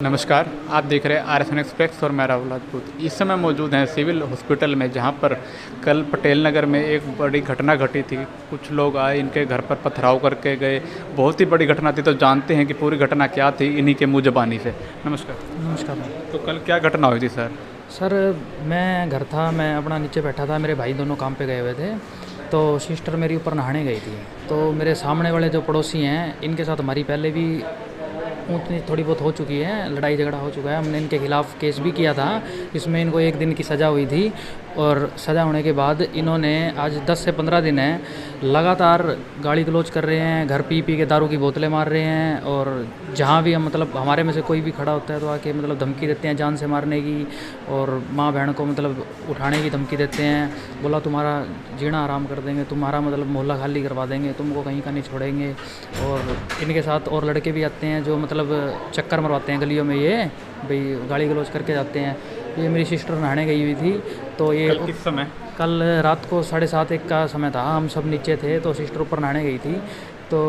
नमस्कार, आप देख रहे हैं आरएसएन एक्सप्रेस और मैं राहुल राजपूत। इस समय मौजूद हैं सिविल हॉस्पिटल में, जहां पर कल पटेल नगर में एक बड़ी घटना घटी थी। कुछ लोग आए, इनके घर पर पथराव करके गए। बहुत ही बड़ी घटना थी, तो जानते हैं कि पूरी घटना क्या थी इन्हीं के मुँह ज़बानी से। नमस्कार। नमस्कार। तो कल क्या घटना हुई थी सर? सर मैं घर था, मैं अपना नीचे बैठा था, मेरे भाई दोनों काम पे गए हुए थे, तो सिस्टर मेरी ऊपर नहाने गई थी। तो मेरे सामने वाले जो पड़ोसी हैं, इनके साथ हमारी पहले भी उतनी थोड़ी बहुत हो चुकी है, लड़ाई झगड़ा हो चुका है। हमने इनके खिलाफ़ केस भी किया था, इसमें इनको 1 दिन की सज़ा हुई थी। और सज़ा होने के बाद इन्होंने आज 10 से 15 दिन है लगातार गाली गलौज कर रहे हैं, घर पी के दारू की बोतलें मार रहे हैं। और जहाँ भी हम मतलब हमारे में से कोई भी खड़ा होता है तो आके मतलब धमकी देते हैं जान से मारने की, और माँ बहन को मतलब उठाने की धमकी देते हैं। बोला तुम्हारा जीना आराम कर देंगे, तुम्हारा मतलब मोहल्ला खाली करवा देंगे, तुमको कहीं का नहीं छोड़ेंगे। और इनके साथ और लड़के भी आते हैं जो मतलब चक्कर मरवाते हैं गलियों में, ये भाई गाली गलौज करके जाते हैं। ये मेरी सिस्टर नहाने गई हुई थी, तो ये कल किस समय? कल रात को 7:30 का समय था। हम सब नीचे थे, तो सिस्टर ऊपर नहाने गई थी। तो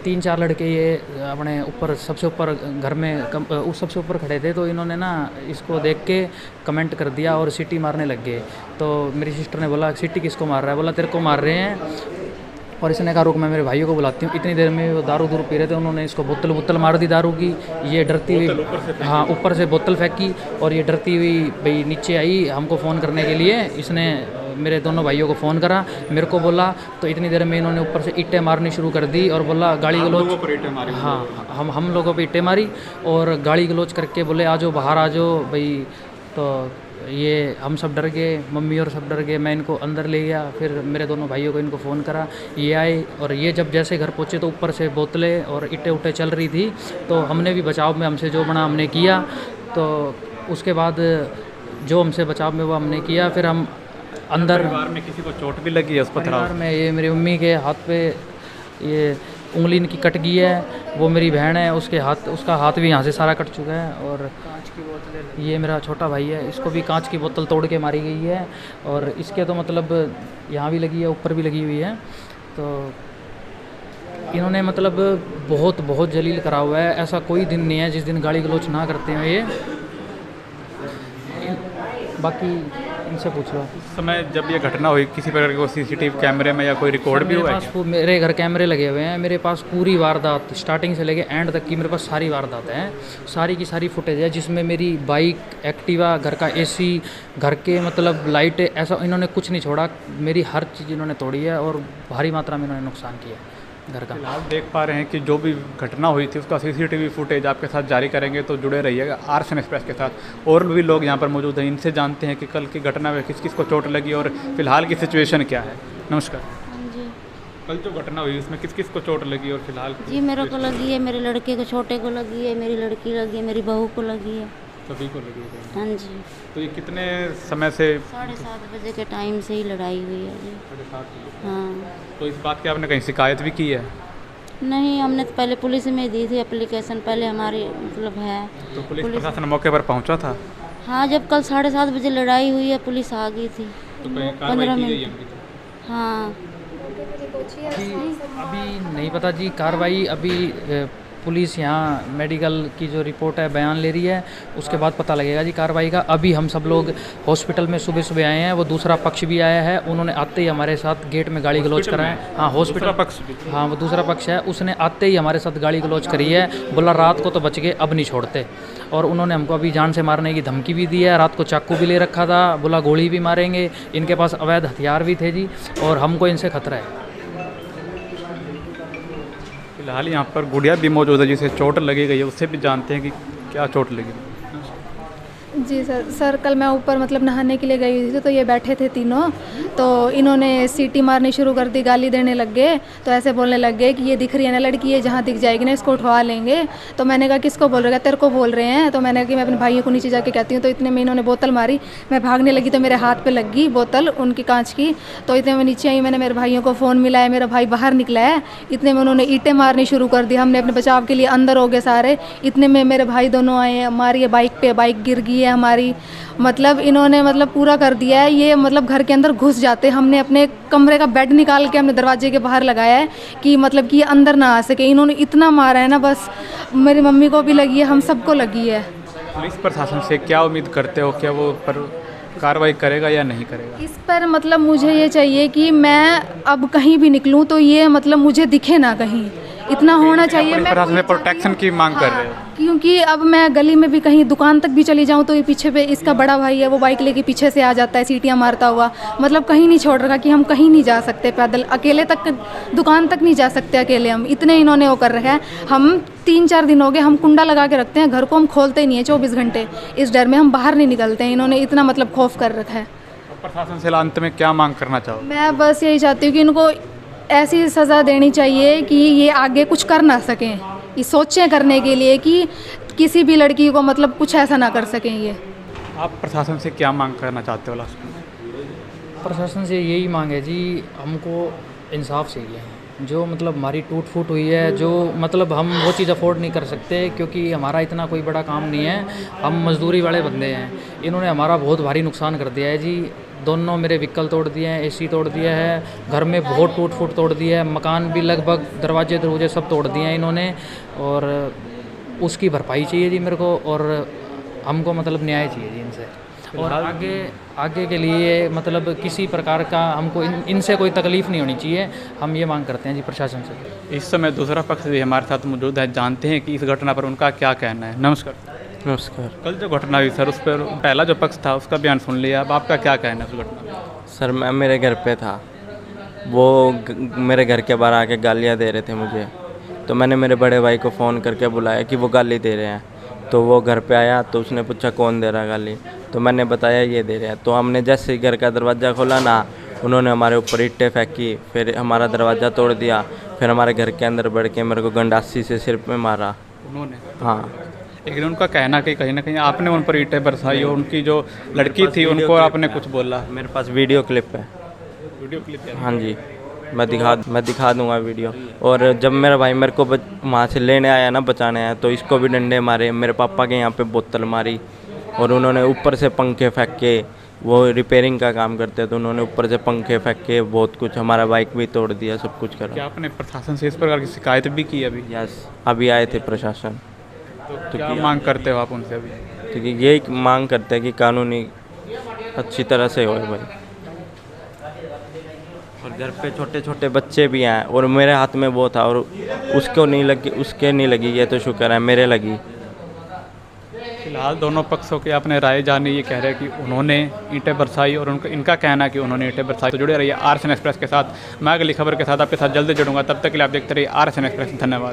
3-4 लड़के ये अपने ऊपर सबसे ऊपर घर में उस सबसे ऊपर खड़े थे, तो इन्होंने ना इसको देख के कमेंट कर दिया और सीटी मारने लग गए। तो मेरी सिस्टर ने बोला सीटी किसको मार रहा है? बोला तेरे को मार रहे हैं। और इसने कहा रुक मैं मेरे भाइयों को बुलाती हूँ। इतनी देर में वो दारू पी रहे थे, उन्होंने इसको बोतल मार दी दारू की। ये डरती हुई, हाँ, ऊपर से बोतल फेंकी, और ये डरती हुई भाई नीचे आई हमको फ़ोन करने के लिए। इसने मेरे दोनों भाइयों को फ़ोन करा, मेरे को बोला, तो इतनी देर में इन्होंने ऊपर से ईंटें मारनी शुरू कर दी और बोला गाली गलौज। हाँ, हम लोगों पर ईंटें मारी और गाली गलौज करके बोले आ जाओ बाहर आ जाओ भाई। तो ये हम सब डर गए, मम्मी और सब डर गए। मैं इनको अंदर ले गया, फिर मेरे दोनों भाइयों को इनको फ़ोन करा, ये आए। और ये जब जैसे घर पहुँचे तो ऊपर से बोतलें और ईंटें उटे चल रही थी। तो हमने भी बचाव में हमसे जो बना हमने किया। तो उसके बाद जो हमसे बचाव में वो हमने किया। फिर हम अंदर, परिवार में किसी को चोट भी लगी है उस पथराव परिवार में ये मेरी मम्मी के हाथ पे ये उंगली इनकी कट गई है। वो मेरी बहन है, उसका हाथ भी यहाँ से सारा कट चुका है। और ये मेरा छोटा भाई है, इसको भी कांच की बोतल तोड़ के मारी गई है। और इसके तो मतलब यहाँ भी लगी है, ऊपर भी लगी हुई है। तो इन्होंने मतलब बहुत जलील करा हुआ है। ऐसा कोई दिन नहीं है जिस दिन गाली गलौज ना करते हैं ये। बाकी इनसे पूछ लो। उस समय जब ये घटना हुई, किसी प्रकार के सीसीटीवी कैमरे में या कोई रिकॉर्ड भी हुआ है? मेरे घर कैमरे लगे हुए हैं, मेरे पास पूरी वारदात स्टार्टिंग से लेके एंड तक की मेरे पास सारी वारदात हैं, सारी की सारी फुटेज है, जिसमें मेरी बाइक, एक्टिवा, घर का एसी, घर के मतलब लाइटें, ऐसा इन्होंने कुछ नहीं छोड़ा। मेरी हर चीज़ इन्होंने तोड़ी है और भारी मात्रा में इन्होंने नुकसान किया है घर का। आप देख पा रहे हैं कि जो भी घटना हुई थी उसका सीसीटीवी फुटेज आपके साथ जारी करेंगे, तो जुड़े रहिएगा आरएसएन एक्सप्रेस के साथ। और भी लोग यहाँ पर मौजूद हैं, इनसे जानते हैं कि कल की घटना में किस किस को चोट लगी और फिलहाल की सिचुएशन क्या है। नमस्कार जी। कल जो घटना हुई उसमें किस किस को चोट लगी और फिलहाल जी मेरे को लगी है, मेरे लड़के को छोटे को लगी है, मेरी लड़की लगी है, मेरी बहू को लगी है। सभी को लगी है? हाँ जी। तो ये कितने समय से? 7:30 बजे के टाइम से ही लड़ाई हुई है जी। 7:30। हाँ। तो इस बात की आपने कहीं शिकायत भी की है? नहीं, हमने तो पहले पुलिस में दी थी एप्लीकेशन, पहले हमारी मतलब है। तो पुलिस प्रशासन मौके पर पहुंचा था? हाँ, जब कल 7:30 बजे लड़ाई हुई है पुलिस आ गई थी। तो कहीं 15 कार्रवाई की गई मिनट। हाँ। अभी नहीं पता जी कार्रवाई। अभी पुलिस यहाँ मेडिकल की जो रिपोर्ट है बयान ले रही है, उसके बाद पता लगेगा जी कार्रवाई का। अभी हम सब लोग हॉस्पिटल में सुबह आए हैं, वो दूसरा पक्ष भी आया है, उन्होंने आते ही हमारे साथ गेट में गाली गलौज करा है। हाँ, हॉस्पिटल पक्ष भी? हाँ, वो दूसरा पक्ष है, उसने आते ही हमारे साथ गाली गलौज करी है। बोला रात को तो बच गए, अब नहीं छोड़ते। और उन्होंने हमको अभी जान से मारने की धमकी भी दी है। रात को चाकू भी ले रखा था, बोला गोली भी मारेंगे। इनके पास अवैध हथियार भी थे जी, और हमको इनसे खतरा है। फिलहाल यहाँ पर गुड़िया भी मौजूद है जिसे चोट लगी गई है, उससे भी जानते हैं कि क्या चोट लगी। जी सर कल मैं ऊपर मतलब नहाने के लिए गई हुई थी, तो ये बैठे थे तीनों। तो इन्होंने सीटी मारनी शुरू कर दी, गाली देने लग गए। तो ऐसे बोलने लग गए कि ये दिख रही है ना लड़की, ये जहाँ दिख जाएगी ना इसको उठवा लेंगे। तो मैंने कहा किसको बोल रहे हैं? तेरे को बोल रहे हैं। तो मैंने कहा कि मैं अपने भाइयों को नीचे जाके कहती हूँ। तो इतने में इन्होंने बोतल मारी, मैं भागने लगी तो मेरे हाथ पर लग गई बोतल उनकी कांच की। तो इतने में नीचे आई, मैंने मेरे भाइयों को फ़ोन मिलाया, मेरा भाई बाहर निकला है। इतने में उन्होंने ईंटें मारनी शुरू कर दी। हमने अपने बचाव के लिए अंदर हो गए सारे। इतने में मेरे भाई दोनों आए, मारी बाइक पे, बाइक गिर गई है हमारी, मतलब इन्होंने मतलब पूरा कर दिया है। ये मतलब घर के अंदर घुस जाते, हमने अपने कमरे का बेड निकाल के हमने दरवाजे के बाहर लगाया है कि मतलब कि ये अंदर ना आ सके। इन्होंने इतना मारा है ना, बस मेरी मम्मी को भी लगी है, हम सबको लगी है। पुलिस प्रशासन से क्या उम्मीद करते हो, क्या वो पर कार्रवाई करेगा या नहीं करेगा? इस पर मतलब मुझे ये चाहिए कि मैं अब कहीं भी निकलूं तो ये मतलब मुझे दिखे ना कहीं, इतना होना चाहिए। पुलिस मैं प्रशासन से प्रोटेक्शन की मांग कर रहे हो? क्योंकि अब मैं गली में भी कहीं दुकान तक भी चली जाऊं तो ये पीछे पे इसका बड़ा भाई है, वो बाइक लेके पीछे से आ जाता है सीटियां मारता हुआ, मतलब कहीं नहीं छोड़ रखा कि हम कहीं नहीं जा सकते पैदल, अकेले तक दुकान तक नहीं जा सकते अकेले हम, इतने इन्होंने वो कर रखा है। हम 3-4 दिन हो गए, हम कुंडा लगा के रखते हैं घर को, हम खोलते ही नहीं है 24 घंटे, इस डर में हम बाहर नहीं निकलते हैं। इन्होंने इतना मतलब खौफ कर रखा है। प्रशासन से अंत में क्या मांग करना चाहोगे? मैं बस यही चाहती हूँ कि इनको ऐसी सज़ा देनी चाहिए कि ये आगे कुछ कर ना सकें, ये सोचें करने के लिए कि किसी भी लड़की को मतलब कुछ ऐसा ना कर सकें ये। आप प्रशासन से क्या मांग करना चाहते हो लास्ट में? प्रशासन से यही मांग है जी, हमको इंसाफ चाहिए। जो मतलब हमारी टूट फूट हुई है, जो मतलब हम वो चीज़ अफोर्ड नहीं कर सकते क्योंकि हमारा इतना कोई बड़ा काम नहीं है, हम मजदूरी वाले बंदे हैं। इन्होंने हमारा बहुत भारी नुकसान कर दिया है जी। दोनों मेरे व्हीकल तोड़ दिए हैं, एसी तोड़ दिया है, घर में बहुत टूट फूट तोड़ दिया है, मकान भी लगभग दरवाजे दरवाजे सब तोड़ दिए हैं इन्होंने, और उसकी भरपाई चाहिए जी मेरे को, और हमको मतलब न्याय चाहिए जी इनसे। और आगे के लिए मतलब किसी प्रकार का हमको इनसे कोई तकलीफ़ नहीं होनी चाहिए, हम ये मांग करते हैं जी प्रशासन से। इस समय दूसरा पक्ष भी हमारे साथ मौजूद है, जानते हैं कि इस घटना पर उनका क्या कहना है। नमस्कार। नमस्कार कल जो घटना हुई सर, उस पर पहला जो पक्ष था उसका बयान सुन लिया, अब आपका क्या कहना है उस घटना पर? सर, मैं मेरे घर पे था, वो मेरे घर के बाहर आके गालियाँ दे रहे थे मुझे, तो मैंने मेरे बड़े भाई को फ़ोन करके बुलाया कि वो गाली दे रहे हैं। तो वो घर पे आया तो उसने पूछा कौन दे रहा है गाली, तो मैंने बताया ये दे रहे हैं। तो हमने जैसे ही घर का दरवाज़ा खोला ना, उन्होंने हमारे ऊपर ईंटें फेंकी, फिर हमारा दरवाज़ा तोड़ दिया, फिर हमारे घर के अंदर बढ़ के मेरे को गंडासी से सिर पे मारा। उन्होंने? हाँ। लेकिन उनका कहना कि कहीं ना कहीं आपने उन पर ईंटें बरसाई और उनकी जो लड़की थी उनको आपने कुछ बोला। मेरे पास वीडियो क्लिप है। वीडियो क्लिप है? हाँ जी, मैं दिखा दूंगा वीडियो। और जब मेरा भाई मेरे को वहाँ से लेने आया ना, बचाने आया, तो इसको भी डंडे मारे, मेरे पापा के यहाँ पे बोतल मारी, और उन्होंने ऊपर से पंखे फेंक के, वो रिपेयरिंग का काम करते तो उन्होंने ऊपर से पंखे फेंक के बहुत कुछ, हमारा बाइक भी तोड़ दिया, सब कुछ करा। क्या आपने प्रशासन से इस प्रकार की शिकायत भी की अभी? यस, अभी आए थे प्रशासन। तो क्या मांग करते हो आप उनसे अभी? क्योंकि यही मांग करते हैं कि कानूनी अच्छी तरह से होए भाई। और घर पे छोटे छोटे बच्चे भी हैं, और मेरे हाथ में वो था, और उसको नहीं लगी, उसके नहीं लगी, ये तो शुक्र है, मेरे लगी। फिलहाल दोनों पक्षों की आपने राय जानी, ये कह रहे हैं कि उन्होंने ईंटें बरसाई और इनका कहना है कि उन्होंने ईंटें बरसाई। तो जुड़े रहिए RSN एक्सप्रेस के साथ, मैं अगली खबर के साथ आपके साथ जल्दी जुड़ूंगा। तब तक के लिए आप देखते रहिए RSN एक्सप्रेस। धन्यवाद।